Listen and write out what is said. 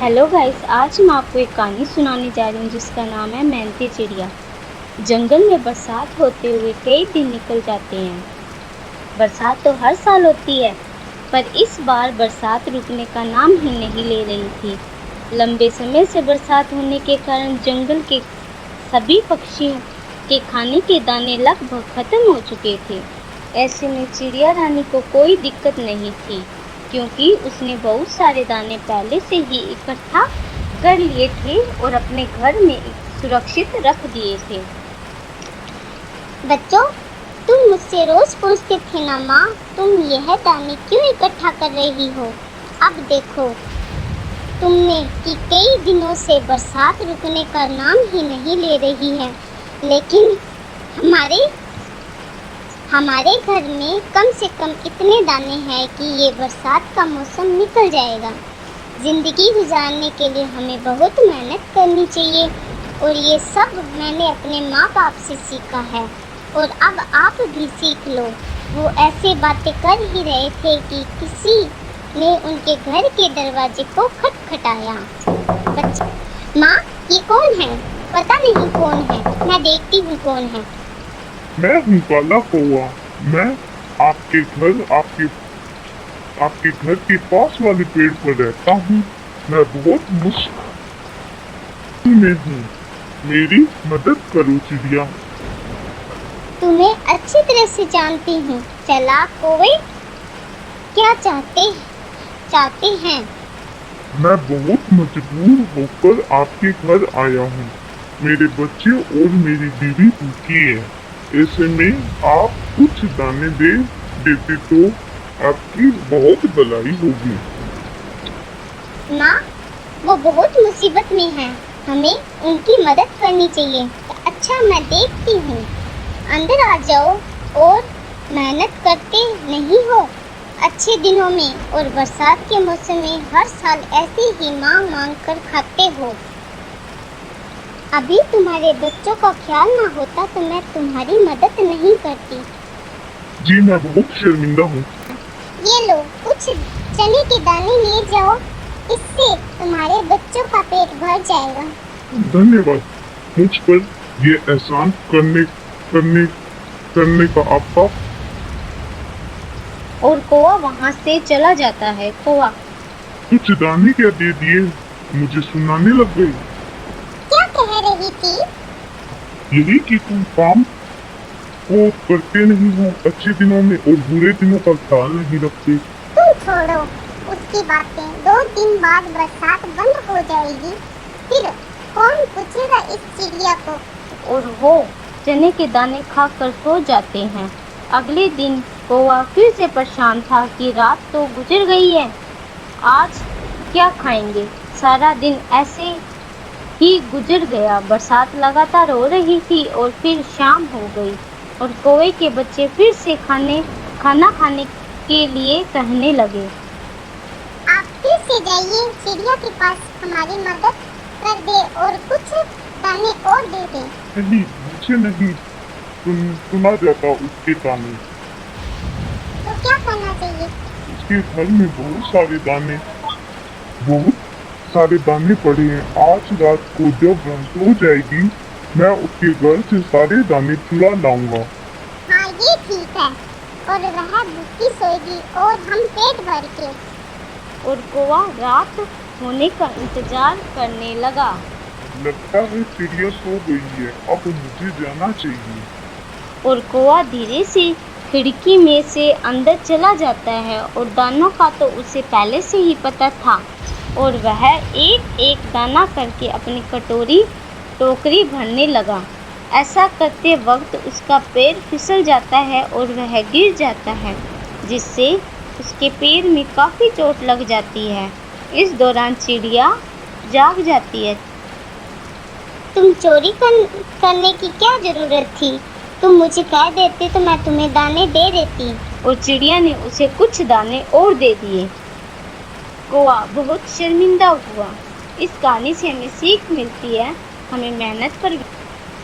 Hello guys, आज मैं आपको एक कहानी सुनाने जा रही हूँ जिसका नाम है मेहनती चिड़िया। जंगल में बरसात होते हुए कई दिन निकल जाते हैं। बरसात तो हर साल होती है, पर इस बार बरसात रुकने का नाम ही नहीं ले रही थी। लंबे समय से बरसात होने के कारण जंगल के सभी पक्षियों के खाने के दाने लगभग खत्म हो चुके थे। ऐसे में चिड़िया रानी को कोई दिक्कत नहीं थी, क्योंकि उसने बहुत सारे दाने पहले से ही इकट्ठा कर लिए थे और अपने घर में सुरक्षित रख दिए थे। बच्चों, तुम मुझसे रोज पूछते थे ना माँ, तुम यह दाने क्यों इकट्ठा कर रही हो? अब देखो तुमने कि कई दिनों से बरसात रुकने का नाम ही नहीं ले रही है, लेकिन हमारे हमारे घर में कम से कम इतने दाने हैं कि ये बरसात का मौसम निकल जाएगा। जिंदगी गुजारने के लिए हमें बहुत मेहनत करनी चाहिए और ये सब मैंने अपने माँ बाप से सीखा है और अब आप भी सीख लो। वो ऐसे बातें कर ही रहे थे कि किसी ने उनके घर के दरवाजे को खटखटाया। बच्चे, माँ ये कौन है? पता नहीं कौन है, मैं देखती हूँ कौन है। मैं हूँ काला कौआ। मैं आपके घर के पास वाले पेड़ पर रहता हूँ। मैं बहुत मुश्किल में हूँ। मेरी मदद करो चिड़िया। तुम्हें अच्छी तरह से जानती हूँ चालाक कौवे। क्या चाहते हैं? मैं बहुत मजबूर होकर आपके घर आया हूँ। मेरे बच्चे और मेरी बीवी भूखी है। ऐसे में आप कुछ दाने दे देते तो आपकी बहुत भलाई होगी। माँ, वो बहुत मुसीबत में है, हमें उनकी मदद करनी चाहिए। अच्छा, मैं देखती हूँ। अंदर आ जाओ और मेहनत करते नहीं हो अच्छे दिनों में और बरसात के मौसम में हर साल ऐसे ही मांग कर खाते हो। अभी तुम्हारे बच्चों का ख्याल ना होता तो मैं तुम्हारी मदद नहीं करती। जी मैं बहुत शर्मिंदा हूँ। ये लो, कुछ चने के दाने ले जाओ, इससे तुम्हारे बच्चों का पेट भर जाएगा। धन्यवाद मुझ पर ये एहसान करने का आपका। और कौवा वहाँ से चला जाता है। कौवा, कुछ दाने क्या दे दिए? मुझे सुनाने लग गई। क्या कह रही थी? यही कि तुम काम को करते नहीं हो अच्छे दिनों में और बुरे दिनों का ख्याल नहीं रखते। तुम छोड़ो उसकी बातें। 2 दिन बाद बरसात बंद हो जाएगी, फिर कौन पूछेगा इस चिड़िया को? और वो चने के दाने खाकर सो जाते हैं। अगले दिन कौवा फिर से परेशान था कि रात तो गुजर गई है, आज क्या खाएंगे। सारा दिन ऐसे ही गुजर गया। बरसात लगातार हो रही थी और फिर शाम हो गई और कौवे के बच्चे फिर से खाना खाने के लिए कहने लगे। आप फिर से जाइए चिड़िया के पास, हमारी मदद कर दे और कुछ दाने और दे दे। नहीं मुझे नहीं सुना जाता उसके ताने। तो क्या करना चाहिए? उसके घर में बहुत सारे दाने पड़े हैं। आज रात को जब वह सो जाएगी मैं उसके घर से सारे दाने चुरा लाऊंगा। हाँ, ये ठीक है, और वह भूखी सोएगी और हम पेट भर के। और कौवा रात होने का इंतजार करने लगा। लगता है चिड़िया सो गई है, अब मुझे जाना चाहिए। और कौवा धीरे से खिड़की में से अंदर चला जाता है और दानों का तो उसे पहले से ही पता था और वह एक एक दाना करके अपनी टोकरी भरने लगा। ऐसा करते वक्त उसका पैर फिसल जाता है और वह गिर जाता है, जिससे उसके पैर में काफ़ी चोट लग जाती है। इस दौरान चिड़िया जाग जाती है। तुम चोरी करने की क्या जरूरत थी? तुम मुझे कह देते तो मैं तुम्हें दाने दे देती। और चिड़िया ने उसे कुछ दाने और दे दिए। कौवा बहुत शर्मिंदा हुआ। इस कहानी से हमें सीख मिलती है, हमें मेहनत पर